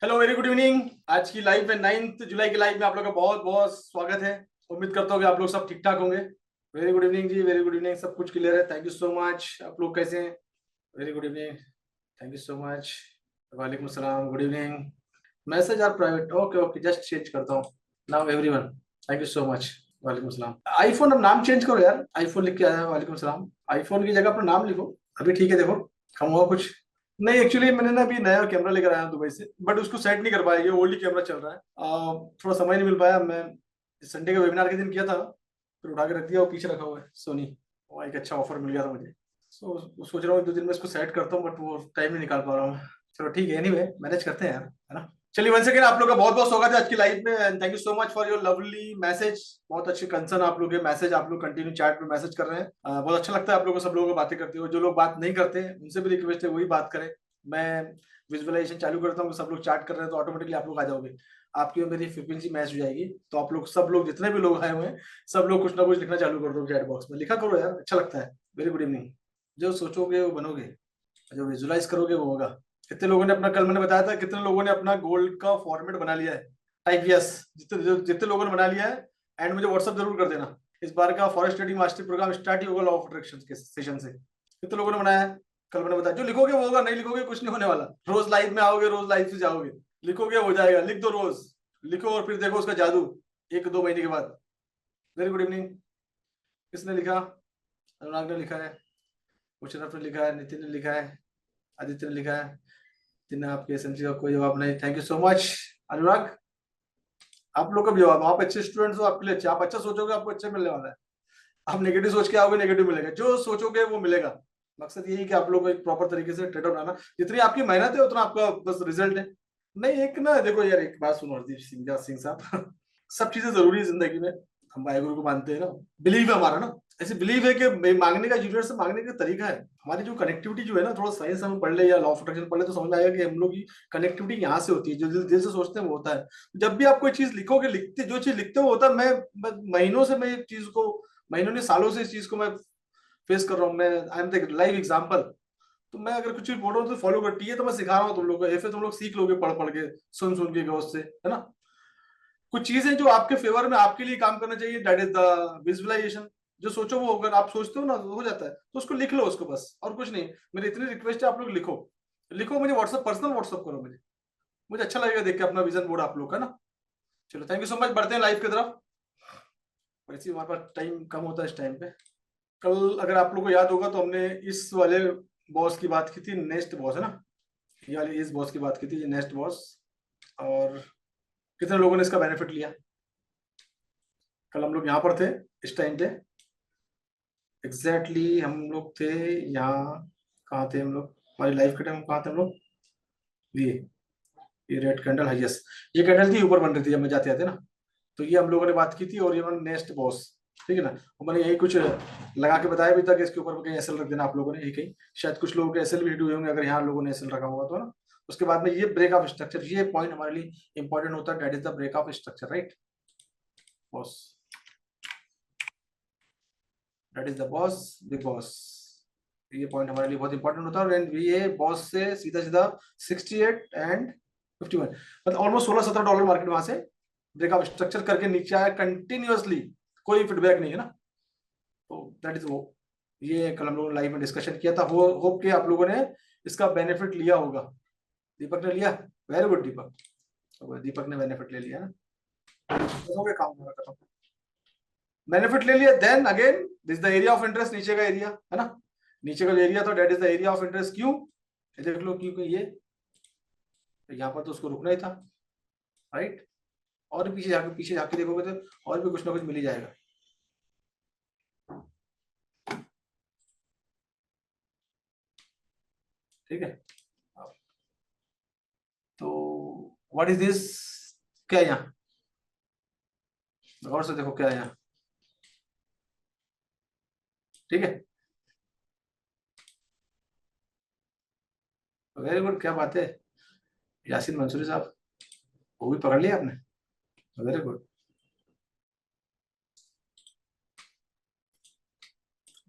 Hello, very good evening. आज की live में 9 जुलाई की लाइव में आप लोग का बहुत बहुत स्वागत है। उम्मीद करता हूँ कि आप लोग सब ठीक ठाक होंगे। वेरी गुड इवनिंग जी, वेरी गुड इवनिंग। सब कुछ क्लियर है, थैंक यू सो मच। आप लोग कैसे हैं? Very good evening, thank you so much. वालेकुम सलाम, good evening. Message are private, okay okay, just change करता हूँ now everyone. Thank you so much. वालेकुम सलाम। आईफोन, अब नाम चेंज करो यार। आईफोन लिख के आया है, वालेकुम सलाम। आईफोन की जगह अपना नाम लिखो। अभी ठीक है, देखो कम हुआ कुछ नहीं। एक्चुअली मैंने ना अभी नया कैमरा लेकर आया हूं दुबई से, बट उसको सेट नहीं कर पाया। ये ओल्ड ही कैमरा चल रहा है। थोड़ा समय नहीं मिल पाया। मैं संडे के वेबिनार के दिन किया था, फिर उठा के रख दिया। वो पीछे रखा हुआ है सोनी। वो एक अच्छा ऑफर मिल गया था मुझे। सोच रहा हूँ 2 दिन में इसको सेट करता हूँ, बट वो टाइम नहीं निकाल पा रहा हूँ। चलो ठीक है, एनीवे मैनेज करते हैं यार, है ना। चलिए, वन सेकेंड, आप लोग का बहुत बहुत स्वागत है आज की लाइव में, and thank you so much for your lovely message. बहुत अच्छे कंसर्न आप लोग के मैसेज, आप लोग कंटिन्यू चैट में मैसेज कर रहे हैं। बहुत अच्छा लगता है आप लोगों को, सब लोगों को बातें करते हो। जो लोग बात नहीं करते उनसे भी रिक्वेस्ट है वही बात करें। मैं विजुअलाइजेशन चालू करता हूँ, सब लोग चैट कर रहे हैं तो ऑटोमेटिकली आप लोग आ जाओगे। आपकी और मेरी फ्रीक्वेंसी मैच हो जाएगी, तो आप लोग सब लोग जितने भी लोग आए हुए हैं, सब लोग कुछ ना कुछ लिखना चालू कर दो चैट बॉक्स में। लिखा करो यार, अच्छा लगता है। Very good evening. जो सोचोगे वो बनोगे, जो विजुअलाइज करोगे वो होगा। कितने लोगों ने अपना, कल मैंने बताया था, कितने लोगों ने अपना गोल्ड का फॉर्मेट बना लिया है? Type yes. जितने लोगों ने बना लिया है, एंड मुझे व्हाट्सअप जरूर कर देना। इस बार का forex trading master program start ही होगा लॉ ऑफ अट्रैक्शन के सेशन से। कितने लोगों ने बनाया है? कल मैंने बताया, जो लिखोगे वो होगा, नहीं लिखोगे कुछ नहीं होने वाला। रोज लाइव में आओगे, रोज लाइव से जाओगे, लिखोगे हो जाएगा। लिख दो रोज, लिखो और फिर देखो उसका जादू 1-2 महीने के बाद। Very good evening. किसने लिखा? अनुराग ने लिखा है, मुशरफ ने लिखा है, नितिन ने लिखा है, आदित्य ने लिखा है। जिन्हें आपके एसएमसी का कोई जवाब नहीं, थैंक यू सो मच। अनुराग, आप लोग का भी जवाब। आप अच्छे स्टूडेंट्स हो, आपके लिए अच्छा। आप अच्छा सोचोगे, आपको अच्छा मिलने वाला है। आप नेगेटिव सोच के आओगे, नेगेटिव मिलेगा। जो सोचोगे वो मिलेगा। मकसद यही है कि आप लोग को एक प्रॉपर तरीके से ट्रेडर बनाना। जितनी आपकी मेहनत है उतना आपका बस रिजल्ट है। नहीं, एक ना देखो यार, एक बात सुनो हरदीप सिंह साहब। सब चीजें जरूरी है जिंदगी में। हम वाहेगुरु को मानते हैं ना, बिलीव है हमारा ना। ऐसे बिलीव है कि मांगने का, यूनिवर्स से मांगने का तरीका है। हमारी जो कनेक्टिविटी जो है ना, थोड़ा साइंस हम पढ़ ले या लॉ ऑफ अट्रैक्शन पढ़ ले तो समझ में आएगा कि हम लोग की कनेक्टिविटी यहाँ से होती है। जो दिल से सोचते हैं वो होता है। जब भी आप कोई चीज लिखोगे, लिखते जो चीज लिखते हो होता है। मैं महीनों से मैं इस चीज को, महीनों ने सालों से इस चीज को मैं फेस कर रहा हूँ। मैं I am the live example. तो मैं अगर कुछ चीज बोल रहा हूँ तो फॉलो करती है, तो मैं सिखा रहा हूँ तुम लोग को। ऐसे तुम लोग सीख लोगे पढ़ पढ़ के, सुन सुन के गौर से, है ना। कुछ चीजें जो आपके फेवर में, आपके लिए काम करना चाहिए, दैट इज द विजुअलाइजेशन। जो सोचो वो होगा। आप सोचते हो ना, हो जाता है। तो उसको लिख लो, उसको बस, और कुछ नहीं। मेरी इतनी रिक्वेस्ट है, आप लोग लिखो। लिखो, मुझे व्हाट्सअप, पर्सनल व्हाट्सअप करो मुझे। मुझे अच्छा लगेगा देख के अपना विजन बोर्ड आप लोग का ना। चलो, थैंक यू सो मच। बढ़ते हैं लाइव की तरफ। वैसे हमारे पास टाइम कम होता है इस टाइम पे। कल अगर आप लोग को याद होगा तो हमने इस वाले बॉस की बात की थी, नेक्स्ट बॉस, है ना। ये वाली इस बॉस की बात की थी, ये नेक्स्ट बॉस। और कितने लोगों ने इसका बेनिफिट लिया? कल हम लोग यहाँ पर थे, इस टाइम पे एग्जैक्टली हम लोग थे यहाँ। कहाँ थे हम लोग? हमारी लाइफ के टाइम कहाँ थे हम लोग? ये ये रेड कैंडल है, यस। ये कैंडल थी, ऊपर बन रही थी जब मैं जाते आते ना। तो ये हम लोगों ने बात की थी, और ये नेक्स्ट बॉस, ठीक है ना। और मैंने यही कुछ लगा के बताया भी था कि इसके ऊपर कहीं एसएल रख देना आप लोगों ने, यही कहीं। शायद कुछ लोगों के एसएल भी हिट हुए होंगे अगर यहाँ लोगों ने एसएल रखा होगा तो, ना। उसके बाद में ये ब्रेक ऑफ स्ट्रक्चर, ये पॉइंट हमारे लिए इंपॉर्टेंट होता है। That is the break of structure, right boss. That is the boss, big boss. ये पॉइंट हमारे लिए बहुत इंपॉर्टेंट होता है। एंड ये बॉस से सीधा सीधा 68 एंड 51, मतलब ऑलमोस्ट 16-17 डॉलर मार्केट वहां से ब्रेकआउट स्ट्रक्चर करके नीचे आया कंटिन्यूअसली। कोई फीडबैक नहीं है ना। तो दैट इज वो। ये कल हम लोगों ने लाइव में डिस्कशन किया था। होप कि आप लोगों ने इसका बेनिफिट लिया होगा। दीपक ने लिया, वेरी गुड दीपक। तो दीपक ने बेनिफिट ले लिया ना। हो गया काम, हमारा खत्म। बेनिफिट ले लिया, then again this the area of interest, नीचे का एरिया, है ना। नीचे का एरिया, तो that is the area of interest. क्यों? ये देख लो, क्योंकि ये यहाँ पर तो उसको रुकना ही था, राइट। और भी पीछे जाके देखोगे तो और भी कुछ ना कुछ मिल ही जाएगा। ठीक है, तो व्हाट इज दिस? क्या है यहाँ? गौर से देखो क्या है यहाँ, ठीक है। वेरी गुड, क्या बात है। यासीन मंसूरी साहब, वो भी पकड़ लिया आपने। Very good.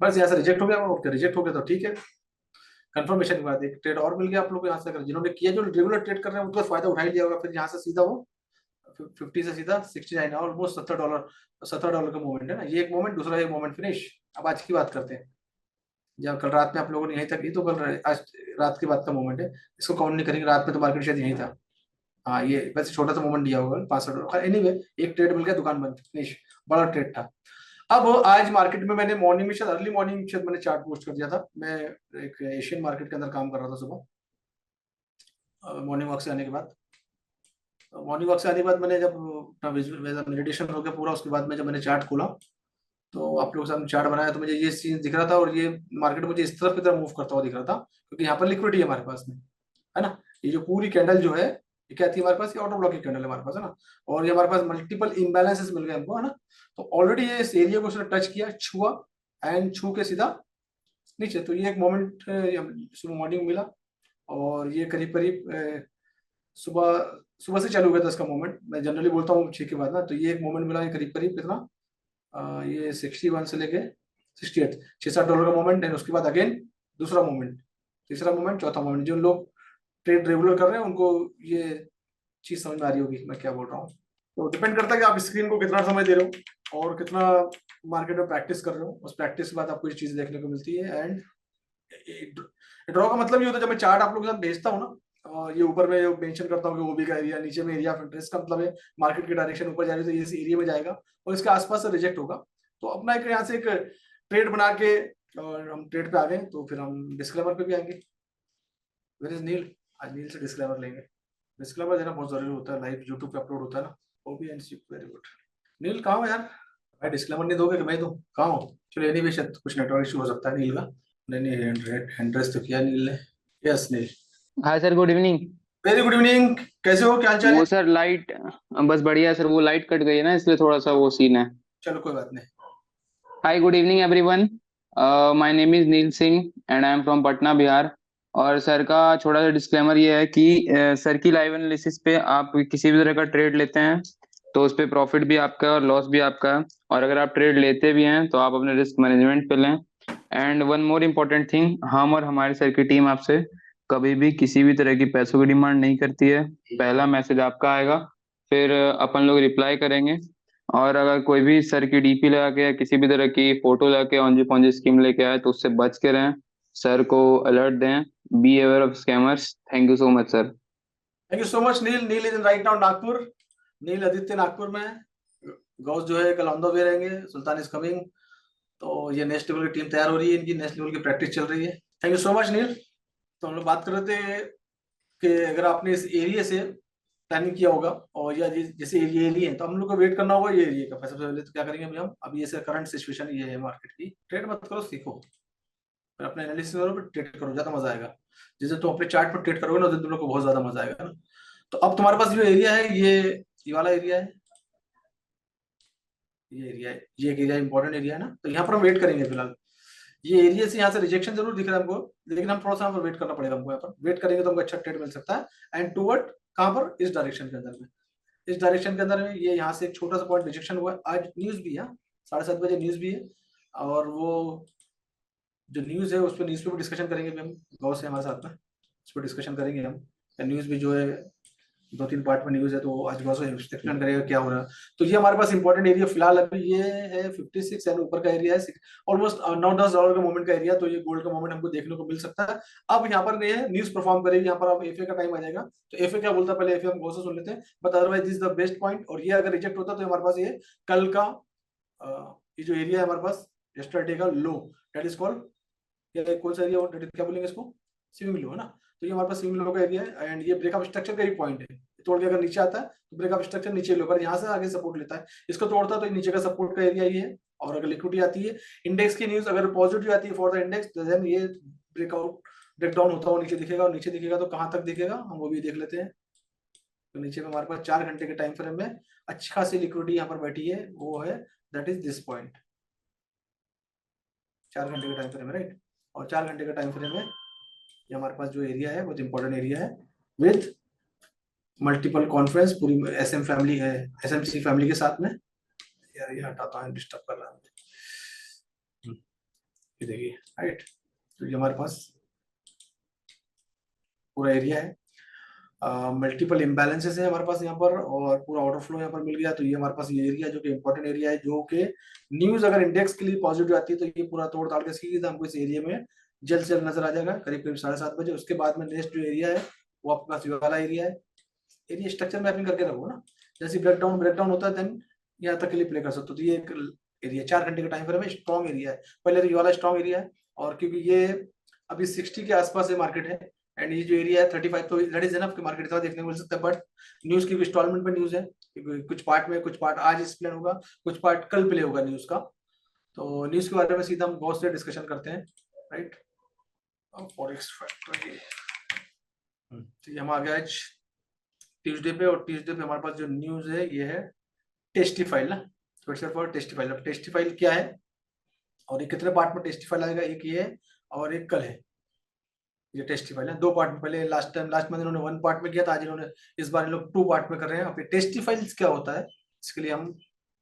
बस यहाँ से रिजेक्ट हो गया, ओके, रिजेक्ट हो गया तो ठीक है। कंफर्मेशन के बाद एक ट्रेड और मिल गया आप लोग को यहाँ से। अगर जिन्होंने किया, जो रेगुलर ट्रेड कर रहे हैं उनको फायदा उठा ही लिया होगा। फिर यहाँ से सीधा वो 50 से सीधा 69, ऑलमोस्ट $70 का मूवमेंट है ना। ये एक मूवमेंट, दूसरा एक मूवमेंट फिनिश। अब आज की बात करते हैं। जब कल रात में आप लोगों ने यहीं तक, ये तो कल आज रात की बात का मूवमेंट है, इसको काउंट नहीं करेंगे। रात में तो मार्केट शायद यहीं था। हाँ, ये वैसे छोटा सा मूवमेंट दिया होगा $65। एनीवे, एक ट्रेड मिल गया, दुकान बंद, फिनिश। बड़ा ट्रेड था। अब आज मार्केट में मैंने मॉर्निंग में, शायद अर्ली मॉर्निंग शायद मैंने चार्ट पोस्ट कर दिया था। मैं एक एशियन मार्केट के अंदर काम कर रहा था सुबह मॉर्निंग वॉक से आने के बाद। मॉर्निंग वॉक से आने के बाद मैंने जब मेडिटेशन हो गया पूरा, उसके बाद में जब मैंने चार्ट खोला तो आप लोग के सामने चार्ट बनाया तो मुझे ये सीन दिख रहा था, और ये मार्केट मुझे इस तरफ की तरफ मूव करता हुआ दिख रहा था, क्योंकि यहाँ पर लिक्विडिटी है हमारे पास में, है ना। ये जो पूरी कैंडल जो है, ये क्या थी हमारे पास, ये ऑटो ब्लॉक की कैंडल है हमारे पास, है ना। और ये हमारे पास मल्टीपल इम्बैलेंसेस मिल गए हमको, है ना। तो ऑलरेडी ये इस एरिया को उसने टच किया, छुआ, एंड छू के सीधा नीचे। तो ये एक मोमेंट सुबह मॉर्निंग मिला, और ये करीब करीब सुबह सुबह से चालू हुआ था इसका मोमेंट। मैं जनरली बोलता हूँ 6 के बाद ना। तो ये एक मोमेंट मिला, ये करीब करीब कितना, ये 61 से लेके 68, $6-7 का मोमेंट है। उसके बाद अगेन दूसरा मोमेंट, तीसरा मोमेंट, चौथा मोमेंट। जो लोग ट्रेड रेगुलर कर रहे हैं उनको ये चीज समझ में आ रही होगी मैं क्या बोल रहा हूँ। तो डिपेंड करता है कि आप स्क्रीन को कितना समय दे रहे हो और कितना मार्केट में प्रैक्टिस कर रहे हो। उस प्रैक्टिस के बाद आपको ये चीज देखने को मिलती है। एंड ड्रॉ का मतलब ये होता है, जब मैं चार्ट आप लोगों के साथ भेजता हूँ ना, और ये ऊपर में मेंशन करता हूँ कि ओबी का एरिया, नीचे में एरिया ऑफ इंटरेस्ट का मतलब है मार्केट की डायरेक्शन ऊपर जा रही है तो इस एरिया में जाएगा, और इसके आसपास से रिजेक्ट होगा। तो अपना एक यहाँ से एक ट्रेड बना के, और हम ट्रेड पे आ गए, तो फिर हम डिस्क्लेमर पे भी आएंगे। वेयर इज नील? आज नील से डिस्क्लेमर लेंगे। डिस्क्लेमर देना बहुत जरूरी होता है, लाइव यूट्यूब पे अपलोड होता है ना। OB and C, very good. Neel कहाँ हो यार? भाई डिस्क्लेमर नहीं दोगे कि मैं दूं? कहाँ हो? चलो, एनीवे शायद कुछ नेटवर्क इशू हो सकता है नील का। नहीं नहीं, हैंड रेस तो किया नील ने। Yes Neel, hi sir, good evening. Very good evening. कैसे हो, क्या हाल चाल है? वो सर लाइट, बस बढ़िया सर। वो लाइट कट गई है ना, इसलिए थोड़ा सा वो सीन है। चलो कोई बात नहीं। Hi, good evening everyone. My name is Neel Singh and I am from Patna, Bihar. और सर का छोटा सा डिस्क्लेमर ये है कि सर की लाइव एनालिसिस पे आप किसी भी तरह का ट्रेड लेते हैं तो उस पे प्रॉफिट भी आपका है और लॉस भी आपका है। और अगर आप ट्रेड लेते भी हैं तो आप अपने रिस्क मैनेजमेंट पे लें। And one more important thing, हम और हमारी सर की टीम आपसे कभी भी किसी भी तरह की पैसों की डिमांड नहीं करती है। पहला मैसेज आपका आएगा, फिर अपन लोग रिप्लाई करेंगे। और अगर कोई भी सर की डीपी लगा के या किसी भी तरह की फोटो लगा के ऑनजी पॉन्जी स्कीम लेके आए तो उससे बच के रहें। सर को अलर्ट दें, be aware of scammers. Thank you so much sir. Thank you so much Neel. Neel is right now Nagpur. Neel Aditya Nagpur में है। गौस जो है कल ऑन द वे रहेंगे, सुल्तान इज कमिंग। तो ये नेक्स्ट लेवल की टीम तैयार हो रही है, इनकी नेक्स्ट लेवल की प्रैक्टिस चल रही है। थैंक यू सो मच नील। तो हम लोग बात कर रहे थे कि अगर आपने इस एरिया से प्लानिंग किया होगा, और या जैसे ये एरिया है, तो हम लोग को वेट करना होगा ये एरिया का। सबसे पहले तो क्या करेंगे हम अभी, ऐसे करंट सिचुएशन ये है मार्केट की, ट्रेड मत करो, सीखो, फिर अपने एनालिसिस करो, फिर ट्रेड करो, ज्यादा मजा आएगा। जैसे तुम अपने चार्ट पर ट्रेड करोगे ना, तो तुम लोग को बहुत ज्यादा मजा आएगा ना। तो अब तुम्हारे पास जो एरिया है, ये वाला एरिया है, ये एरिया है, ये एक एरिया इंपॉर्टेंट एरिया है ना। तो यहाँ पर हम वेट करेंगे फिलहाल। ये एरिया से यहाँ से रिजेक्शन जरूर दिख रहा है हमको, लेकिन हम थोड़ा सा यहाँ पर वेट करना पड़ेगा हमको। यहाँ पर वेट करेंगे तो हमको अच्छा ट्रेड मिल सकता है। एंड टूवर्ड कहाँ पर, इस डायरेक्शन के अंदर में, इस डायरेक्शन के अंदर में ये यहाँ से एक छोटा सा पॉइंट रिजेक्शन हुआ है। आज न्यूज भी है, 7:30 बजे न्यूज भी है। और वो जो न्यूज है उस पर, न्यूज पे भी डिस्कशन करेंगे भी हम। गौ से हमारे साथ में उस पर डिस्कशन करेंगे हम। न्यूज भी जो है 2-3 पार्ट में न्यूज है, तो आज गौ से एक्सप्लेन करेगा क्या हो रहा है। तो ये हमारे पास इंपॉर्टेंट एरिया फिलहाल अभी ये है 56, एंड ऊपर का एरिया है ऑलमोस्ट $9-10 का मूवमेंट का एरिया। तो ये गोल्ड का मूवमेंट हमको देखने को मिल सकता है। अब यहाँ पर नहीं है, न्यूज परफॉर्म करेगी यहाँ पर। अब एफए का टाइम आ जाएगा, तो एफए क्या बोलता है पहले एफए हम गौ से सुन लेते हैं। But otherwise this is the best point. और ये अगर रिजेक्ट होता है तो हमारे पास ये कल का ये जो एरिया है हमारे पास, यस्टरडे का लो, दैट इज कॉल्ड, ये कौन सा एरिया, क्या बोलेंगे इसको, स्विंग लो, है ना। तो ये हमारे पास स्विंग लो का एरिया है। एंड ये ब्रेकअप स्ट्रक्चर का ही पॉइंट है। तोड़ के अगर नीचे आता है तो ब्रेकअप स्ट्रक्चर नीचे लो, अगर यहाँ से आगे सपोर्ट लेता है, इसको तोड़ता है तो नीचे का सपोर्ट का एरिया ये है। और अगर लिक्विडिटी आती है, इंडेक्स की न्यूज अगर पॉजिटिव आती है फॉर द इंडेक्स, देन ये ब्रेकआउट ब्रेक डाउन होता हुआ नीचे दिखेगा। और नीचे दिखेगा तो कहाँ तक दिखेगा हम वो भी देख लेते हैं। तो नीचे में हमारे पास 4 घंटे के टाइम फ्रेम में अच्छी खासी लिक्विडिटी यहाँ पर बैठी है, वो है दैट इज दिस पॉइंट। 4 घंटे का टाइम फ्रेम है, राइट। और 4 घंटे का टाइम फ्रेम है, ये हमारे पास जो एरिया है बहुत इंपॉर्टेंट एरिया है, विद मल्टीपल कॉन्फ्रेंस पूरी एसएम फैमिली है, एसएमसी फैमिली के साथ में। यार ये हटाता है, डिस्टर्ब कर रहा है। ये देखिए, राइट। तो ये हमारे पास पूरा एरिया है। मल्टीपल इम्बैलेंसेस है हमारे पास यहाँ पर, और पूरा ऑर्डर फ्लो यहाँ पर मिल गया। तो ये हमारे पास ये एरिया जो कि इंपॉर्टेंट एरिया है, जो कि न्यूज अगर इंडेक्स के लिए पॉजिटिव आती है तो ये पूरा तोड़ ताड़ के सीधा हमको इस एरिया में जल्द से जल्द नजर आ जाएगा करीब करीब 7:30 बजे। उसके बाद में नेक्स्ट जो एरिया है वो आपके पास ये वाला एरिया है। एरिया स्ट्रक्चर मैपिंग करके रखो ना, जैसे ब्रेकडाउन होता है देन यहाँ तक के लिए प्ले कर सकते हो। तो ये एक एरिया 4 घंटे का टाइम फ्रेम है, स्ट्रॉन्ग एरिया है। पहले तो ये वाला स्ट्रॉन्ग एरिया है, और क्योंकि ये अभी 60 के आसपास है मार्केट है, एंड ये जो एरिया है 35, तो दैट इज एनफ कि मार्केट इतना देखने को मिल सकता है। बट न्यूज की इंस्टॉलमेंट पे न्यूज है, कुछ पार्ट में, कुछ पार्ट आज एक्सप्लेन होगा, कुछ पार्ट कल प्ले होगा न्यूज का। तो न्यूज के बारे में सीधा हम बहुत से डिस्कशन करते हैं, राइट। फॉरेक्स फैक्टर तो हम आ गए आज ट्यूसडे पे, और ट्यूसडे पे हमारे पास जो न्यूज है ये है टेस्टिफाइल ना, फॉर टेस्टिफाइल। अब टेस्टिफाइल क्या है और ये कितने पार्ट में टेस्टिफाइल आएगा, एक ये है और एक कल है। ये टेस्टिफाइल है 2 पार्ट में, पहले लास्ट मंथ इन्होंने 1 पार्ट में किया था, आज इन्होंने इस बार इन लोग 2 पार्ट में कर रहे हैं। अब टेस्टिफाइल्स क्या होता है इसके लिए हम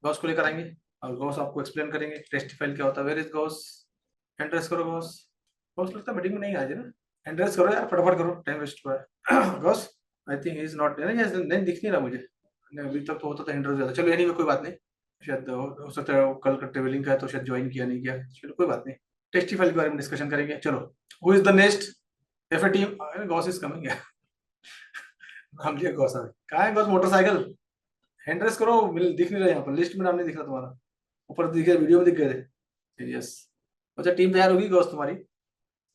गॉस को लेकर आएंगे, और गॉस आपको एक्सप्लेन करेंगे टेस्टिफाइल क्या होता है। वेयर इज गॉस? एंड्रेस करो गॉस। गॉस लगता है मीटिंग में नहीं आज ना, एंड्रेस करो यार, फटाफट करो, टाइम वेस्ट हुआ है। Gauss I think is not, नहीं दिख नहीं रहा मुझे, अभी तक तो होता था एंड्रेस ज्यादा। चलो एनीवे कोई बात नहीं, शायद हो सकता है कल का ट्रेवलिंग का है तो शायद ज्वाइन किया नहीं किया, चलो कोई बात नहीं। टेस्टिफाइल के बारे में डिस्कशन करेंगे। चलो, who is the next F A team? Gauss is coming है। हम लिया गॉस है, कहाँ है गॉस? मोटरसाइकिल हैंड रेस करो, दिख नहीं रहा यहाँ पर, लिस्ट में नाम नहीं दिख रहा तुम्हारा, ऊपर दिखे, वीडियो में दिख गए थे। यस, अच्छा टीम तैयार होगी गॉस तुम्हारी,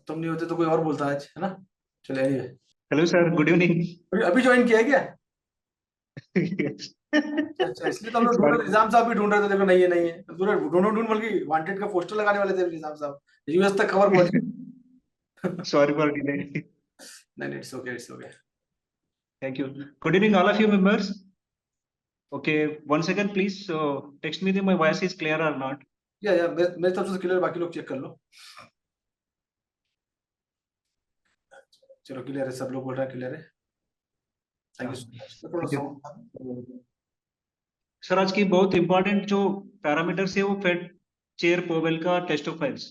तुम नहीं होते तो कोई और बोलता आज, है ना। चलो anyway, hello sir, good evening. अभी ज्वाइन किया है क्या? अच्छा, इसलिए तो हम लोग ढूंढ रहे थे, निजाम साहब भी ढूंढ रहे थे, देखो नहीं है नहीं है, पूरा ढूंढ बल्कि वांटेड का पोस्टर लगाने वाले थे निजाम साहब, यूएस तक खबर पहुंच। Sorry for delay. नहीं, it's okay, it's okay. Thank you. Good evening, all of you members. Okay, one second, please. Text me if my voice is clear or not. या मेरे तरफ से क्लियर, बाकी लोग चेक कर लो। चलो क्लियर है, सब लोग बोल रहे हैं क्लियर है, thank you so much. Sir, आज की बहुत इंपॉर्टेंट जो पैरामीटर्स है वो फेड चेयर पोवेल का टेस्ट ऑफ फाइल्स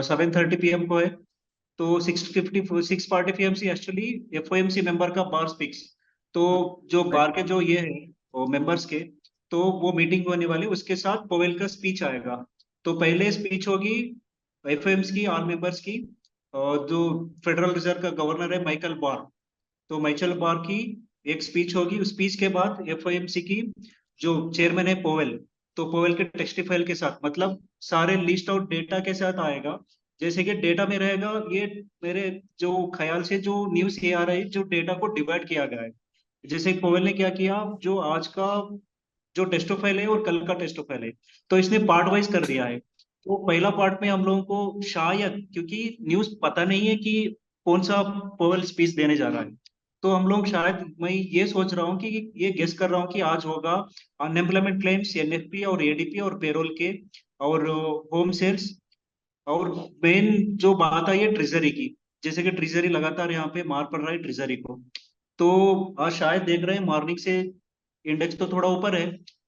7:30 PM को है। तो 6:40 PM से एक्चुअली FOMC मेंबर का बार स्पीक्स, तो जो बार के जो ये है मेंबर्स के, तो वो मीटिंग होने वाली, उसके साथ पोवेल का स्पीच आएगा। तो पहले स्पीच होगी FOMC की, ऑल मेंबर्स की, जो फेडरल रिजर्व का गवर्नर है माइकल बार, तो माइकल बार की एक स्पीच होगी। उस स्पीच के बाद FOMC की जो चेयरमैन है पोवेल, तो पोवेल के टेस्टिफाइल के साथ, मतलब सारे लिस्ट आउट डेटा के साथ आएगा। जैसे कि डेटा में रहेगा, ये मेरे जो ख्याल से जो न्यूज ये आ रहा है, जो डेटा को डिवाइड किया गया है। जैसे पोवेल ने क्या किया, जो आज का जो टेस्टोफाइल है और कल का टेस्टोफाइल है, तो इसने पार्ट वाइज कर दिया है। तो पहला पार्ट में हम लोगों को शायद, क्योंकि न्यूज पता नहीं है कि कौन सा पोवेल स्पीच देने जा रहा है, तो हम लोग शायद, मैं ये सोच रहा हूँ कि ये गेस कर रहा हूँ कि आज होगा अनएम्प्लॉयमेंट क्लेम्स, NFP और ADP और पेरोल के, और होम सेल्स, और मेन जो बात आई है ट्रेजरी की। जैसे कि ट्रेजरी लगातार यहाँ पे मार पड़ रहा है ट्रेजरी को, तो आज शायद देख रहे हैं मॉर्निंग से इंडेक्स तो थोड़ा ऊपर है,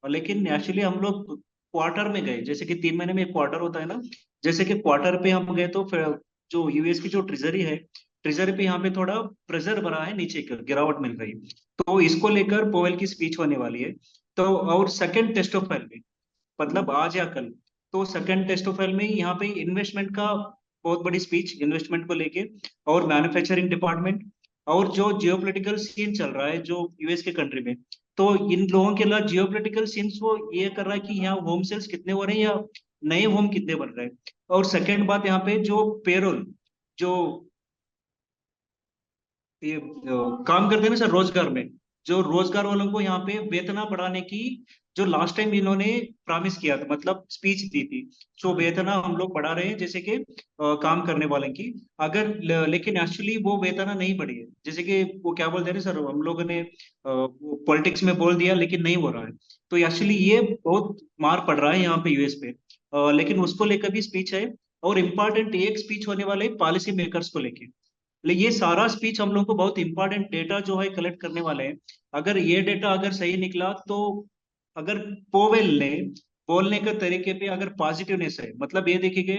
लेकिन एक्चुअली हम लोग क्वार्टर में गए, जैसे कि 3 महीने में एक क्वार्टर होता है ना, जैसे कि क्वार्टर पे हम गए, तो फिर जो यूएस की जो ट्रेजरी है, ट्रेजरी पे यहाँ पे थोड़ा प्रेशर बना है, नीचे की गिरावट मिल रही है। तो इसको लेकर पोवेल की स्पीच होने वाली है। तो और सेकंड टेस्ट ऑफ फाइल में, मतलब आज या कल, तो सेकंड टेस्ट ऑफ फाइल में यहाँ पे इन्वेस्टमेंट का बहुत बड़ी स्पीच, इन्वेस्टमेंट को लेके, और मैन्युफैक्चरिंग डिपार्टमेंट, और जो जियोपॉलिटिकल सीन चल रहा है जो यूएस के कंट्री में, तो इन लोगों के लिए जियोपॉलिटिकल सीन्स वो ये कर रहा है कि यहाँ होम सेल्स कितने हो रहे हैं या नए होम कितने बन रहे हैं। और सेकंड बात, यहाँ पे जो पेरोल, जो ये काम करते हैं ना सर रोजगार में, जो रोजगार वालों को यहाँ पे वेतना बढ़ाने की, जो लास्ट टाइम इन्होंने प्रॉमिस किया था, मतलब स्पीच दी थी, जो वेतना हम लोग बढ़ा रहे हैं, जैसे कि काम करने वाले की, अगर लेकिन एक्चुअली वो वेतना नहीं बढ़ी है। जैसे कि वो क्या बोलते हैं सर, हम लोगों ने पॉलिटिक्स में बोल दिया लेकिन नहीं हो रहा है। तो एक्चुअली ये बहुत मार पड़ रहा है यहाँ पे यूएस पे, लेकिन उसको लेकर भी स्पीच है। और इम्पोर्टेंट एक स्पीच होने वाले पॉलिसी मेकर्स को लेके, लेकिन ये सारा स्पीच हम लोग को बहुत इंपॉर्टेंट डेटा जो है कलेक्ट करने वाले हैं। अगर ये डेटा अगर सही निकला, तो अगर पोवेल ने बोलने के तरीके पे अगर पॉजिटिवनेस है, मतलब ये देखिए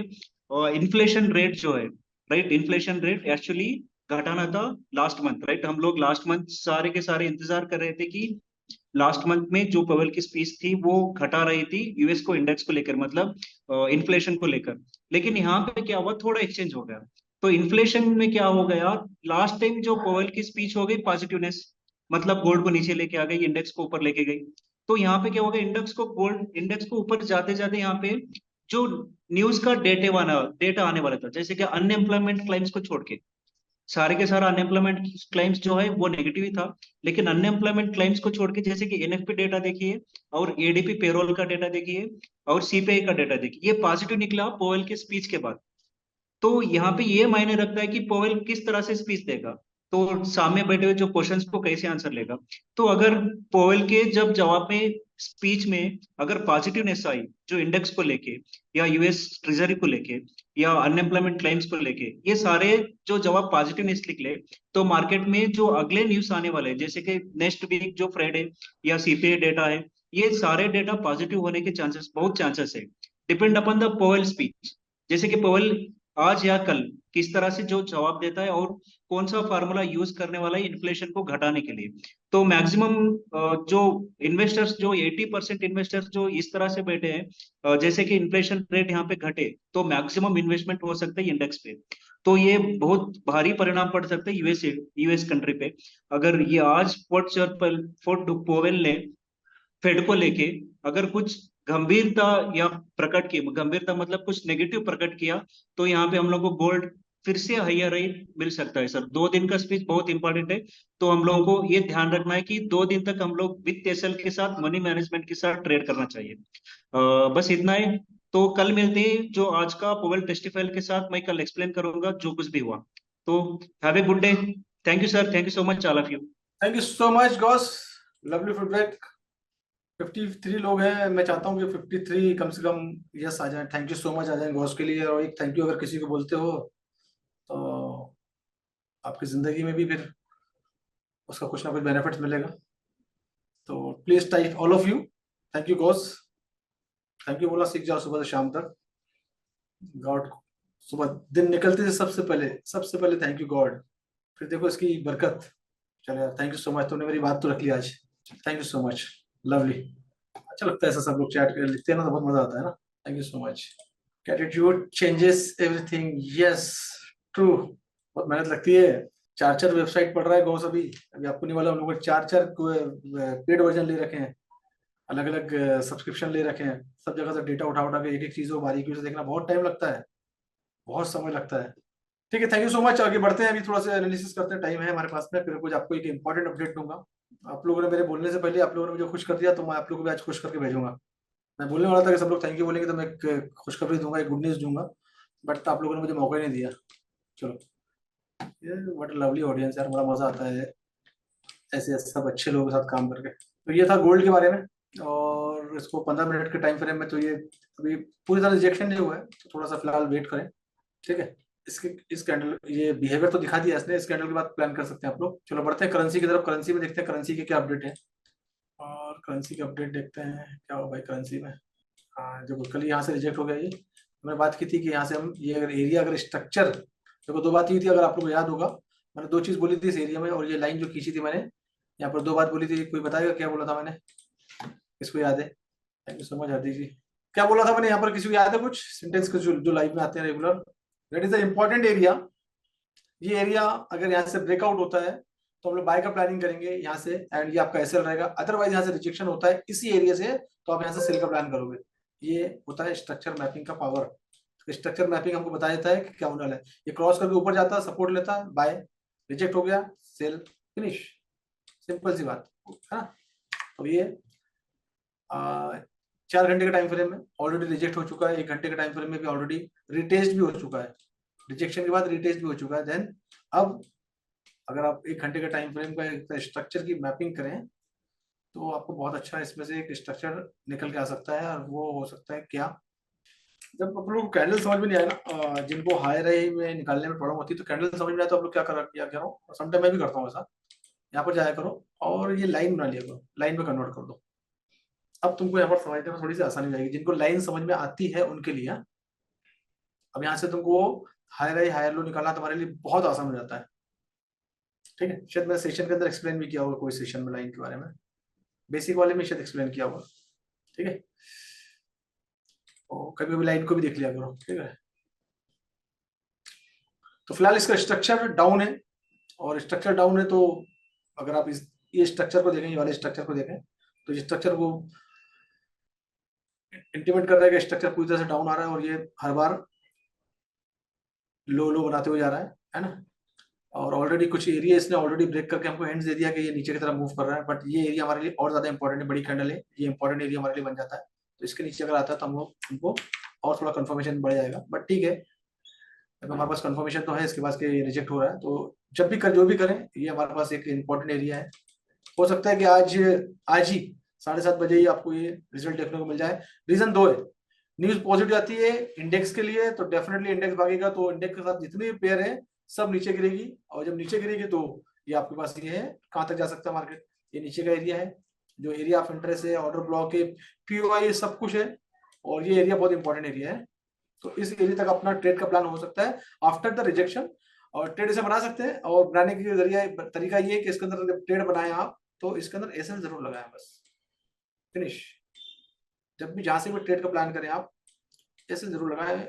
इन्फ्लेशन रेट जो है, राइट, इन्फ्लेशन रेट एक्चुअली घटाना था लास्ट मंथ, राइट? हम लोग लास्ट मंथ सारे के सारे इंतजार कर रहे थे कि लास्ट मंथ में जो पवेल की स्पीच थी वो घटा रही थी यूएस को इंडेक्स को लेकर, मतलब इन्फ्लेशन को लेकर। लेकिन यहाँ पे क्या हुआ, थोड़ा एक्सचेंज हो गया। तो इन्फ्लेशन में क्या हो गया, लास्ट टाइम जो पवेल की स्पीच हो गई पॉजिटिवनेस, मतलब गोल्ड को नीचे लेके आ गई, इंडेक्स को ऊपर लेके गई। तो यहाँ पे क्या हो गया, गोल्ड इंडेक्स को ऊपर जाते जाते यहाँ पे जो न्यूज का डेटा आने वाला था, जैसे कि अनएम्प्लॉयमेंट क्लाइम्स को छोड़ के सारे के सारा अनएम्प्लॉयमेंट क्लेम्स जो है वो नेगेटिव ही था। लेकिन अनएम्प्लॉयमेंट क्लेम्स को छोड़ के जैसे कि एनएफपी डेटा देखिए, और एडीपी पेरोल का डेटा देखिए, और सीपीआई का डेटा देखिए, ये पॉजिटिव निकला पोवेल के स्पीच के बाद। तो यहाँ पे ये मायने रखता है कि पोवेल किस तरह से स्पीच देगा, तो सामने बैठे हुए जो क्वेश्चंस को कैसे आंसर लेगा। तो अगर पोवेल के जब जवाब में, स्पीच में अगर पॉजिटिवनेस आई जो इंडेक्स को लेके, या यूएस ट्रेजरी को लेके, या अनएम्प्लॉयमेंट क्लेम्स को लेके, ये सारे जो जवाब पॉजिटिवनेस निकले, तो मार्केट में जो अगले न्यूज आने वाले हैं, जैसे कि नेक्स्ट वीक जो फ्राइडे या सीपीआई डेटा है, ये सारे डेटा पॉजिटिव होने के चांसेस, बहुत चांसेस है, depend upon the Powell speech. जैसे कि पोवेल आज या कल किस तरह से जो जवाब देता है, और कौन सा फार्मूला यूज करने वाला है इन्फ्लेशन को घटाने के लिए। तो मैक्सिमम जो इन्वेस्टर्स, जो 80% इन्वेस्टर्स जो इस तरह से बैठे हैं, जैसे कि इन्फ्लेशन रेट यहाँ पे घटे तो मैक्सिमम इन्वेस्टमेंट हो सकता है इंडेक्स पे। तो ये बहुत भारी परिणाम पड़ सकते हैं यूएस कंट्री पे, अगर ये आज फोर्ट पोवेल ने फेड को लेके अगर कुछ गंभीरता या प्रकट की, गंभीरता मतलब कुछ नेगेटिव प्रकट किया, तो यहाँ पे हम लोग को गोल्ड फिर से हायर रेट मिल सकता है सर। 2 दिन का स्पीच बहुत इंपॉर्टेंट है, तो हम लोगों को ये ध्यान रखना है कि 2 दिन तक हम लोग वित्त एसल के साथ, मनी मैनेजमेंट के साथ ट्रेड करना चाहिए। बस इतना है। तो कल मिलते हैं, जो आज का पोवेल टेस्टिफाइल के साथ मैं कल एक्सप्लेन करूंगा जो कुछ भी हुआ। तो have a good day. Thank you sir, thank you so much all of you. Thank you so much Gauss, lovely feedback. 53 लोग हैं, मैं चाहता हूँ कि 53 कम से कम यस आ जाए। थैंक यू सो मच आ जाए गॉस के लिए। और एक थैंक यू अगर किसी को बोलते हो तो आपकी जिंदगी में भी फिर उसका कुछ ना कुछ बेनिफिट मिलेगा। तो please type all of you thank you Gauss. Thank you बोला सीख जाओ सुबह से शाम तक। गॉड सुबह दिन निकलते से सबसे पहले थैंक यू गॉड, फिर देखो इसकी बरकत। चलो यार, थैंक यू सो मच, तुमने मेरी बात तो रख ली आज। Thank you so much, lovely. अच्छा लगता है ऐसा सब लोग चैट कर लिखते हैं ना, तो बहुत मजा आता है ना। Thank you so much. Attitude changes everything, yes true. बहुत मेहनत लगती है। 4 वेबसाइट पढ़ रहा है गौस अभी आपको नहीं वाला। हम लोगों ने 4 पेड वर्जन ले रखे हैं, अलग अलग सब्सक्रिप्शन ले रखे हैं। सब जगह से डेटा उठा के एक एक चीज को बारीकी से देखना बहुत टाइम लगता है, बहुत समय लगता है। ठीक है, थैंक यू सो मच। आगे बढ़ते हैं, अभी थोड़ा सा एनालिसिस करते हैं, टाइम है हमारे पास में। फिर कुछ आपको एक इंपॉर्टेंट अपडेट दूंगा। आप लोगों ने मेरे बोलने से पहले आप लोगों ने मुझे खुश कर दिया, तो मैं आप लोगों को भी आज खुश करके भेजूंगा। मैं बोलने वाला था कि सब लोग थैंक यू बोलेंगे तो मैं एक खुशखबरी दूंगा, एक गुड न्यूज दूंगा, बट आप लोगों ने मुझे मौका ही नहीं दिया। चलो, ये व्हाट लवली ऑडियंस यार, बड़ा मजा आता है ऐसे सब अच्छे लोगों के साथ काम करके। तो ये था गोल्ड के बारे में, और इसको 15 मिनट के टाइम फ्रेम में, तो ये अभी पूरी तरह रिजेक्शन नहीं हुआ है, तो थोड़ा सा फिलहाल वेट करें। ठीक है, इस कैंडल ये बिहेवियर तो दिखा दिया इसने, इस कैंडल के बाद प्लान कर सकते हैं आप लोग। चलो बढ़ते हैं करेंसी की तरफ। करेंसी में देखते हैं करेंसी के क्या अपडेट है, और करेंसी के अपडेट देखते हैं क्या हो भाई करेंसी में। हाँ, जो कल यहाँ से रिजेक्ट हो गया, ये हमने बात की थी कि यहाँ से हम ये अगर एरिया, अगर स्ट्रक्चर, देखो 2 बात की थी, अगर आप लोग को याद होगा, मैंने 2 चीज बोली थी इस एरिया में, और ये लाइन जो खींची थी मैंने यहाँ पर 2 बात बोली थी। कोई बताएगा क्या बोला था मैंने, किसको याद है? थैंक यू सो मच हार्दिक जी। क्या बोला था मैंने यहाँ पर, किसी को याद है कुछ सेंटेंस के जो लाइव में आते हैं regular? That is the important area. ये एरिया अगर यहाँ से ब्रेकआउट होता है तो हम लोग बाय का प्लानिंग करेंगे यहाँ से, एंड ये आपका एसएल रहेगा। अदरवाइज यहाँ से रिजेक्शन होता है इसी एरिया से, तो आप यहाँ से सेल का प्लान करोगे। ये होता है स्ट्रक्चर मैपिंग का पावर। स्ट्रक्चर मैपिंग हमको बता देता है कि क्या होने वाला है। ये क्रॉस करके ऊपर जाता है, सपोर्ट लेता है, बाय, रिजेक्ट हो गया, सेल, फिनिश। सिंपल सी बात है ना। तो ये 4 घंटे के टाइम फ्रेम में ऑलरेडी रिजेक्ट हो चुका है, 1 घंटे के टाइम फ्रेम में भी ऑलरेडी रिटेस्ट भी हो चुका है, रिजेक्शन के बाद रिटेस्ट भी हो चुका है। देन अब अगर आप 1 घंटे के टाइम फ्रेम का स्ट्रक्चर की मैपिंग करें तो आपको बहुत अच्छा इसमें से एक स्ट्रक्चर निकल के आ सकता है। और वो हो सकता है क्या, जब आप लोग कैंडल समझ में नहीं आए ना, जिनको हाई रे में निकालने में प्रॉब्लम होती है, तो कैंडल समझ में आए तो आप लोग क्या करो, समटाइम मैं भी करता हूँ ऐसा। यहाँ पर जाया करो और ये लाइन बना लिया करो, लाइन में कन्वर्ट कर दो। अब तुमको यहाँ पर समझने में थोड़ी सी आसानी हो जाएगी, जिनको लाइन समझ में आती है उनके लिए। अब यहाँ से तुमको हायर हाई हायर लो निकालना तुम्हारे लिए बहुत आसान हो जाता है। ठीक है, शायद मैं सेशन के अंदर एक्सप्लेन भी किया होगा, कोई सेशन में लाइन के बारे में बेसिक वाले में शायद एक्सप्लेन किया होगा। ठीक है, और कभी कभी लाइन को भी देख लिया करो। ठीक है, तो फिलहाल इसका स्ट्रक्चर डाउन है, और स्ट्रक्चर डाउन है तो अगर आप ये स्ट्रक्चर को देखें, ये वाले स्ट्रक्चर को देखें, तो ये स्ट्रक्चर को इंटीमेट कर रहा है कि स्ट्रक्चर पूरी तरह से डाउन आ रहा है, और ये हर बार लो लो बनाते हुए जा रहा है ना। और ऑलरेडी कुछ एरिया इसने ऑलरेडी ब्रेक करके हमको हिंट्स दे दिया कि ये नीचे की तरफ मूव कर रहा है, बट ये एरिया हमारे लिए और ज्यादा इंपॉर्टेंट है, बड़ी कैंडल है, ये इंपॉर्टेंट एरिया हमारे लिए बन जाता है। तो इसके नीचे अगर आता है तो हमको और थोड़ा कंफर्मेशन बढ़ जाएगा, बट ठीक है, अगर हमारे पास कंफर्मेशन तो है इसके पास कि रिजेक्ट हो रहा है, तो जब भी जो भी करें ये हमारे पास एक इंपॉर्टेंट एरिया है। हो सकता है कि आज ही 7:30 बजे ही आपको ये रिजल्ट देखने को मिल जाए। रीजन 2 है, न्यूज पॉजिटिव आती है इंडेक्स के लिए तो डेफिनेटली इंडेक्स भागेगा, तो इंडेक्स के साथ जितनी भी पेयर है सब नीचे गिरेगी, और जब नीचे गिरेगी तो ये आपके पास ये है कहाँ तक जा सकता है मार्केट, ये नीचे का एरिया है, जो एरिया ऑफ इंटरेस्ट है, ऑर्डर ब्लॉक है, पीओआई सब कुछ है, और ये एरिया बहुत इंपॉर्टेंट एरिया है। तो इस एरिया तक अपना ट्रेड का प्लान हो सकता है आफ्टर द रिजेक्शन, और ट्रेड इसे बना सकते हैं, और बनाने के जरिए तरीका ये है कि इसके अंदर जब ट्रेड बनाए आप तो इसके अंदर एसएल जरूर लगाएं, बस फिनिश। जब भी जहां से भी ट्रेड का प्लान करें आप एसएल जरूर लगाएं,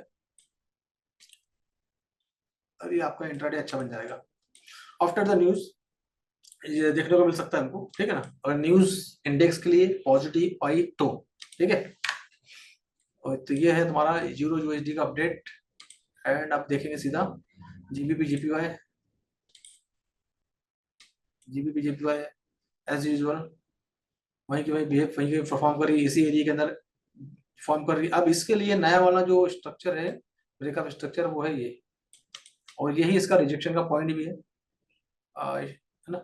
और ये आपका इंट्राडे अच्छा बन जाएगा। आफ्टर द न्यूज ये देखने को मिल सकता है हमको, ठीक है ना, अगर न्यूज इंडेक्स के लिए पॉजिटिव आई तो ठीक है। और तो ये है तुम्हारा यूरो यूएसडी का अपडेट, एंड आप देखेंगे सीधा जीबीपी जीपीवाई एज यूजुअल वहीं की वहीं बिहेव, वहीं के परफॉर्म कर रही है, इसी एरिया के अंदर फॉर्म कर रही है। अब इसके लिए नया वाला जो स्ट्रक्चर है, ब्रेकअप स्ट्रक्चर, वो है ये, और यही इसका रिजेक्शन का पॉइंट भी है ना।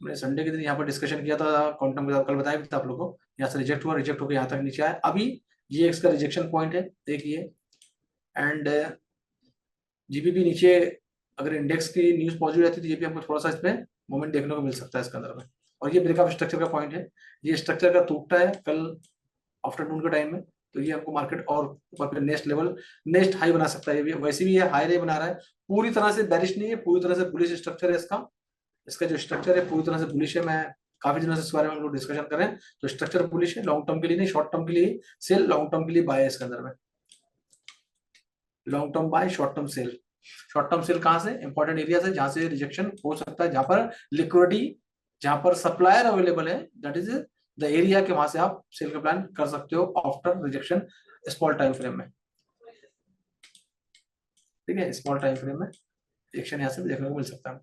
मैंने संडे के दिन यहाँ पर डिस्कशन किया था क्वांटम के साथ, कल बताया भी था आप लोगों को, यहाँ से रिजेक्ट हुआ, रिजेक्ट होकर यहाँ तक नीचे आया, अभी ये इसका रिजेक्शन पॉइंट है देखिए। एंड जीबीपी नीचे अगर इंडेक्स की न्यूज पॉजिटिव रहती है तो ये भी हमको थोड़ा सा इसमें मोमेंट देखने को मिल सकता है इसके अंदर में, और ये ब्रेकअप स्ट्रक्चर का पॉइंट है, ये स्ट्रक्चर का टूटता है कल आफ्टरनून के टाइम में, तो ये हमको मार्केट और ऊपर नेक्स्ट लेवल नेक्स्ट हाई बना सकता है। ये भी वैसे भी ये हाई रे बना रहा है, पूरी तरह से बेरिश नहीं है, पूरी तरह से बुलिश स्ट्रक्चर है इसका जो स्ट्रक्चर है पूरी तरह से बुलिश है। मैं काफी दिनों से इस बारे में हम लोग डिस्कशन कर रहे हैं, तो स्ट्रक्चर बुलिश है, लॉन्ग टर्म के लिए नहीं, शॉर्ट टर्म के लिए सेल, लॉन्ग टर्म के लिए बाय है इसके अंदर में, long term buy, short term sell. Short term sell कहां से, इंपॉर्टेंट एरिया से जहां से रिजेक्शन हो सकता है, जहां पर लिक्विडिटी, जहां पर सप्लायर अवेलेबल है, दैट इज द एरिया के वहां से आप सेल का प्लान कर सकते हो after rejection small time frame में। ठीक है, स्मॉल टाइम फ्रेम में रिजेक्शन यहां से देखने को मिल सकता है,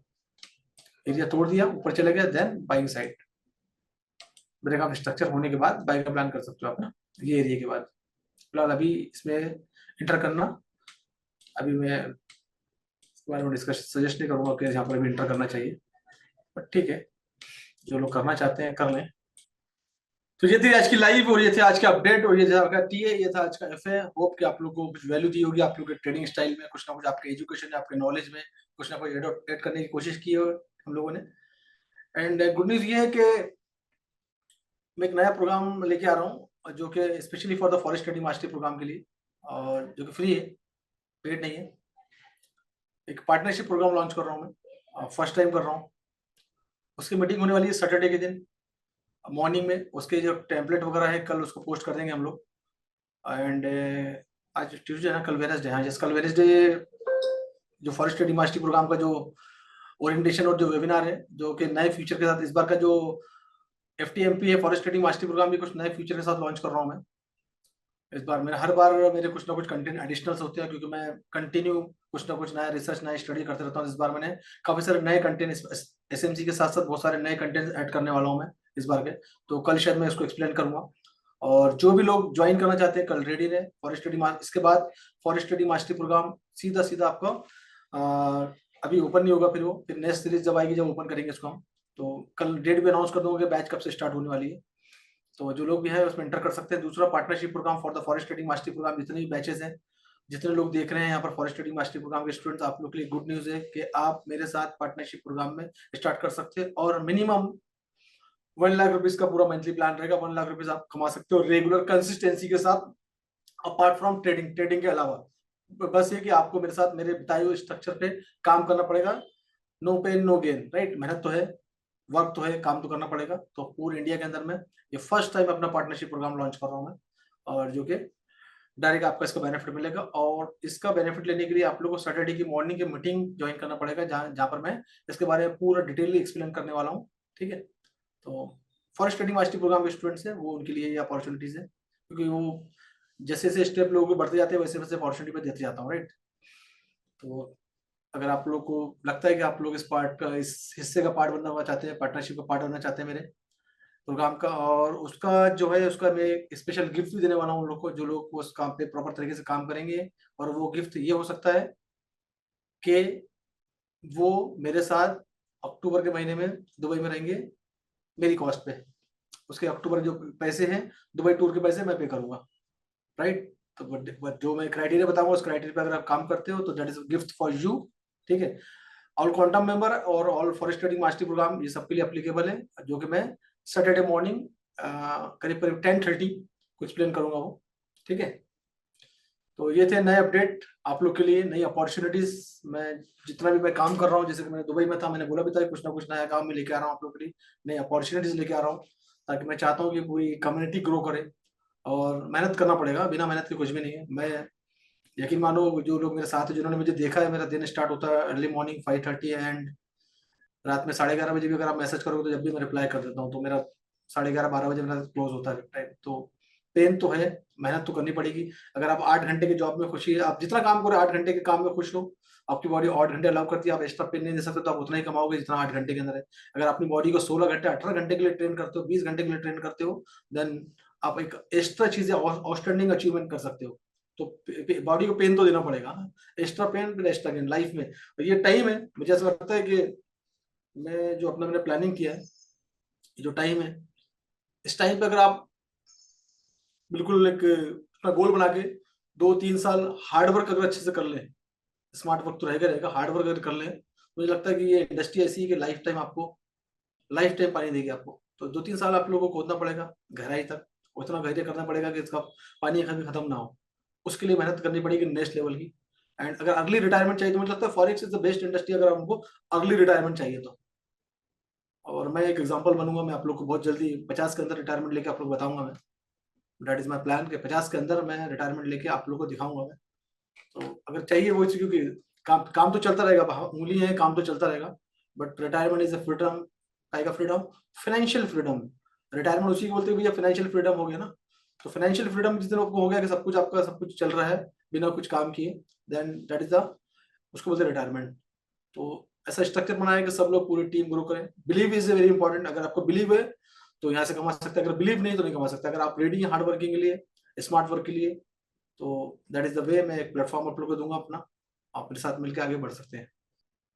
एरिया तोड़ दिया, ऊपर चले गए, then buying side, breakup structure होने के बाद बाइंग का प्लान कर सकते हो अपना ये एरिया के बाद। फिलहाल अभी इसमें इंटर करना, अभी मैं इसके बारे में डिस्कशन सजेस्ट नहीं करूंगा कि यहाँ पर भी इंटर करना चाहिए, बट ठीक है, जो लोग करना चाहते हैं कर लें। तो ये थी आज की लाइव, और ये थे आज का अपडेट, और ये था आपका टीए, ये था आज का एफए। होप कि आप लोग को कुछ वैल्यू दी होगी, आप लोग के ट्रेडिंग स्टाइल में कुछ ना कुछ, आपके एजुकेशन में, आपके नॉलेज में कुछ ना कुछ एड करने की कोशिश की है हम लोगों ने। एंड गुड न्यूज ये है कि मैं एक नया प्रोग्राम लेके आ रहा हूँ जो कि specially for the forex trading mastery programme के लिए, और जो कि फ्री है, पेड नहीं है। एक पार्टनरशिप प्रोग्राम लॉन्च कर रहा हूँ मैं, फर्स्ट टाइम कर रहा हूँ। उसकी मीटिंग होने वाली है सैटरडे के दिन मॉर्निंग में, उसके जो टेम्पलेट वगैरह है कल उसको पोस्ट कर देंगे हम लोग। एंड आज ट्यूसडे है ना, कल वेडनेसडे, हाँ जस्ट कल वेडनेसडे जो फॉरेस्ट ट्रेडिंग मास्टरी प्रोग्राम का जो ओरिएंटेशन और जो वेबिनार है, जो कि नए फीचर के साथ, इस बार का जो FTMP है फॉरेस्ट ट्रेडिंग मास्टरी प्रोग्राम भी कुछ नए फीचर के साथ लॉन्च कर रहा हूँ मैं इस बार। मेरे हर बार मेरे कुछ ना कुछ कंटेंट एडिशनल्स होते हैं, क्योंकि मैं कंटिन्यू कुछ ना कुछ नया रिसर्च, नया स्टडी करते रहता हूँ। इस बार मैंने काफी सारे नए कंटेंट SMC के साथ साथ बहुत सारे नए कंटेंट ऐड करने वाला हूँ मैं इस बार के, तो कल शायद मैं इसको एक्सप्लेन करूंगा। और जो भी लोग ज्वाइन करना चाहते हैं कल रेडी रहे फॉरेस्ट ट्रेडिंग, इसके बाद फॉरेस्ट ट्रेडिंग मास्टरी प्रोग्राम सीधा सीधा आपका अभी ओपन नहीं होगा, फिर नेक्स्ट सीरीज जब आएगी, जब ओपन करेंगे इसको हम, तो कल डेट भी अनाउंस कर दूंगा कि बैच कब से स्टार्ट होने वाली है, तो जो लोग भी है उसमें एंटर कर सकते हैं। दूसरा partnership programme for the forex trading mastery programme, जितने भी बैचेस हैं, जितने लोग देख रहे हैं यहाँ पर फॉरेस्ट ट्रेडिंग मास्टरी प्रोग्राम के स्टूडेंट्स, आप लोग के लिए गुड न्यूज है कि आप मेरे साथ पार्टनरशिप प्रोग्राम में स्टार्ट कर सकते हैं, और मिनिमम 1 लाख रुपीज का पूरा मंथली प्लान रहेगा। 1 लाख रुपीज आप कमा सकते हो रेगुलर कंसिस्टेंसी के साथ, अपार्ट फ्रॉम ट्रेडिंग के अलावा। बस ये कि आपको मेरे साथ मेरे बताए हुए स्ट्रक्चर पे काम करना पड़ेगा, no pain no gain, right. मेहनत तो है, वर्क तो है, काम तो करना पड़ेगा। तो पूरे इंडिया के अंदर में ये फर्स्ट टाइम अपना पार्टनरशिप प्रोग्राम लॉन्च कर रहा हूँ मैं, और जो कि डायरेक्ट आपको इसका बेनिफिट मिलेगा। और इसका बेनिफिट लेने के लिए आप लोगों को सैटरडे की मॉर्निंग की मीटिंग ज्वाइन करना पड़ेगा, जहाँ पर मैं इसके बारे में पूरा डिटेलली एक्सप्लेन करने वाला हूँ, ठीक है। तो फॉरेस्ट ट्रेडिंग मास्टरी प्रोग्राम के स्टूडेंट्स हैं, वो उनके लिए ये अपॉर्चुनिटीज है, क्योंकि वो जैसे जैसे स्टेप लोगों के बढ़ते जाते हैं वैसे वैसे अपॉर्चुनिटी पे देते जाता हूँ, राइट। तो अगर आप लोग को लगता है कि आप लोग इस पार्ट का, इस हिस्से का पार्ट बनना चाहते हैं, पार्टनरशिप का पार्ट बनना चाहते हैं मेरे प्रोग्राम का, और उसका जो है उसका मैं एक स्पेशल गिफ्ट भी देने वाला हूँ उन लोग को, जो लोग उस काम पे प्रॉपर तरीके से काम करेंगे। और वो गिफ्ट ये हो सकता है कि वो मेरे साथ अक्टूबर के महीने में दुबई में रहेंगे मेरी कॉस्ट पे। उसके अक्टूबर जो पैसे हैं, दुबई टूर के पैसे मैं पे करूंगा, राइट। तो but जो मैं क्राइटेरिया बताऊंगा उस क्राइटेरिया पे अगर आप काम करते हो तो that is gift for you, ठीक है। ऑल क्वांटम मेंबर और all forex trading mastery programme ये सबके लिए एप्लीकेबल है, जो कि मैं सैटरडे मॉर्निंग करीब करीब 10:30 को एक्सप्लेन करूंगा वो, ठीक है। तो ये थे नए अपडेट आप लोग के लिए, नई अपॉर्चुनिटीज। मैं जितना भी मैं काम कर रहा हूँ, जैसे कि मैंने दुबई में था, मैंने बोला भी था कुछ ना कुछ नया काम में लेके आ रहा हूँ आप लोग के लिए, नई अपॉर्चुनिटीज लेके आ रहा हूँ, ताकि मैं चाहता हूँ कि पूरी कम्युनिटी ग्रो करे। और मेहनत करना पड़ेगा, बिना मेहनत के कुछ भी नहीं है। मैं यकीन मानो, जो लोग मेरे साथ हैं, जिन्होंने मुझे देखा है, मेरा दिन स्टार्ट होता है अर्ली मॉर्निंग 5:30 एंड रात में 11:30 बजे भी अगर आप मैसेज करोगे तो जब भी मैं रिप्लाई कर देता हूँ। तो मेरा 11:30-12 बजे मेरा क्लोज होता है टाइम। तो पेन तो है, मेहनत तो करनी पड़ेगी। अगर आप 8 घंटे के जॉब में खुशी है, आप जितना काम करो 8 घंटे के काम में खुश हो, आपकी बॉडी 8 घंटे अलाउ करती है, आप एक्स्ट्रा पेन नहीं दे सकते, तो आप उतना ही कमाओगे जितना 8 घंटे के अंदर है। अगर अपनी बॉडी को 16 घंटे 18 घंटे के लिए ट्रेन करते हो, 20 घंटे के लिए ट्रेन करते हो, देन आप एक एक्स्ट्रा चीजें आउटस्टैंडिंग अचीवमेंट कर सकते हो। तो बॉडी को पेन तो देना पड़ेगा, एक्स्ट्रा पेन फिर एक्स्ट्रा गेन लाइफ में। और ये टाइम है, मुझे ऐसा लगता है कि मैं जो अपना मैंने प्लानिंग किया है, ये जो टाइम है, इस टाइम पे अगर आप बिल्कुल एक अपना गोल बना के 2-3 साल हार्ड वर्क अगर अच्छे से कर लें, स्मार्ट वर्क तो रहेगा रहेगा, हार्ड वर्क अगर कर लें, मुझे लगता है कि ये इंडस्ट्री ऐसी है कि लाइफ टाइम आपको, लाइफ टाइम पानी देगी आपको। तो 2-3 साल आप लोगों को खोदना पड़ेगा गहराई तक, उतना गहरे करना पड़ेगा कि इसका पानी कभी खत्म ना हो। उसके लिए मेहनत करनी पड़ेगी नेक्स्ट लेवल की। एंड अगर अर्ली रिटायरमेंट चाहिए तो मुझे लगता है forex is the best industry, अगर हमको अर्ली रिटायरमेंट चाहिए तो। और मैं एक एग्जांपल बनूंगा, मैं आप लोग को बहुत जल्दी 50 के अंदर रिटायरमेंट लेके आप लोग बताऊंगा मैं। दैट इज माय प्लान कि 50 के अंदर मैं रिटायरमेंट लेके आप लोग को दिखाऊंगा मैं। तो अगर चाहिए वो चीज, क्योंकि काम तो चलता रहेगा, उंगली है, काम तो चलता रहेगा, but retirement is a freedom, type freedom, financial freedom. Retirement उसी को बोलते हैं भैया, फाइनेंशियल फ्रीडम हो गया ना। तो फाइनेंशियल फ्रीडम जिस दिन आपको हो गया कि सब कुछ आपका, सब कुछ चल रहा है बिना कुछ काम किए, देन दैट इज द, उसको बोलते हैं रिटायरमेंट। तो ऐसा स्ट्रक्चर बनाया कि सब लोग पूरी टीम ग्रो करें। Believe is very important. अगर आपको बिलीव है तो यहाँ से कमा सकते हैं, अगर बिलीव नहीं तो नहीं कमा सकते। अगर आप रेडी हैं हार्ड वर्किंग के लिए, स्मार्ट वर्क के लिए, तो दैट इज द वे। मैं एक प्लेटफॉर्म आप लोग को दूंगा अपना, आप मेरे साथ मिलकर आगे बढ़ सकते हैं।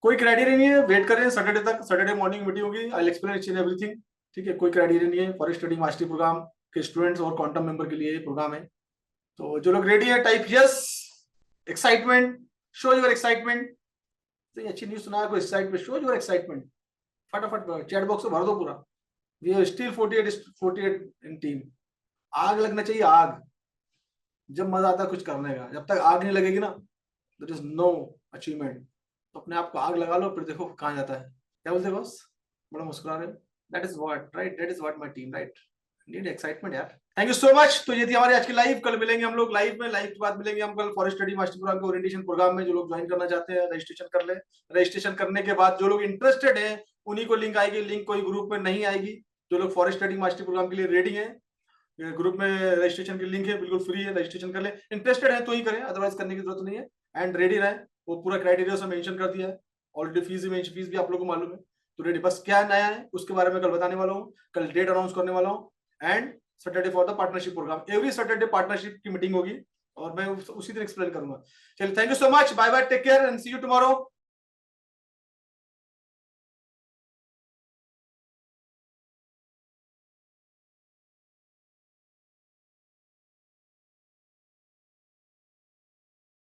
कोई क्राइटेरिया नहीं है, वेट करें सैटरडे तक, सैटरडे मॉर्निंग मीटिंग होगी, I explain each and everything, ठीक है। कोई क्राइटेरिया नहीं है, फॉरेस्ट ट्रेडिंग मास्टरी प्रोग्राम के स्टूडेंट्स और क्वांटम मेंबर के लिए प्रोग्राम है। तो जो लोग रेडी है type yes, excitement, show your excitement. तो अच्छी न्यूज सुना है कोई एक्साइटमेंट, शो योर एक्साइटमेंट, फटाफट चैट बॉक्स में भर दो पूरा। We are still 48 in team. आग लगना चाहिए, आग। जब मजा आता है कुछ करने का, जब तक आग नहीं लगेगी ना, देयर इज नो अचीवमेंट। तो अपने आप को आग लगा लो, फिर देखो कहाँ जाता है। क्या बोलते हैं बॉस, बड़ा मुस्कुरा रहे। That is what, right, that is what my team, right, need excitement यार। Thank you so much. तो ये थी हमारी आज की लाइव। कल मिलेंगे हम लोग लाइव में, लाइव के बाद मिलेंगे हम कल फॉरेस्ट स्टडी मास्टर प्रोग्राम के ओरिएंटेशन प्रोग्राम में। जो लोग ज्वाइन करना चाहते हैं रजिस्ट्रेशन कर ले। रजिस्ट्रेशन करने के बाद जो लोग इंटरेस्टेड है उन्हीं को लिंक आएगी, लिंक कोई ग्रुप में नहीं आएगी। जो लोग फॉरेस्ट स्टडी मास्टर प्रोग्राम के लिए रेडी है, ग्रुप में रजिस्ट्रेशन की लिंक है, बिल्कुल फ्री है, रजिस्ट्रेशन कर ले। इंटरेस्टेड है तो ही करें, अदरवाइज करने की जरूरत नहीं है। एंड रेडी रहे, वो पूरा क्राइटेरिया से मेंशन कर दिया है ऑलरेडी। फीस भी आप लोगों को मालूम है। तो रेडी, बस क्या नया है उसके बारे में कल बताने वाला हूँ, कल डेट अनाउंस करने वाला हूँ। And Saturday for the partnership programme, every Saturday partnership की मीटिंग होगी और मैं उसी दिन एक्सप्लेन करूंगा। चलिए, thank you so much, bye bye, take care and see you tomorrow.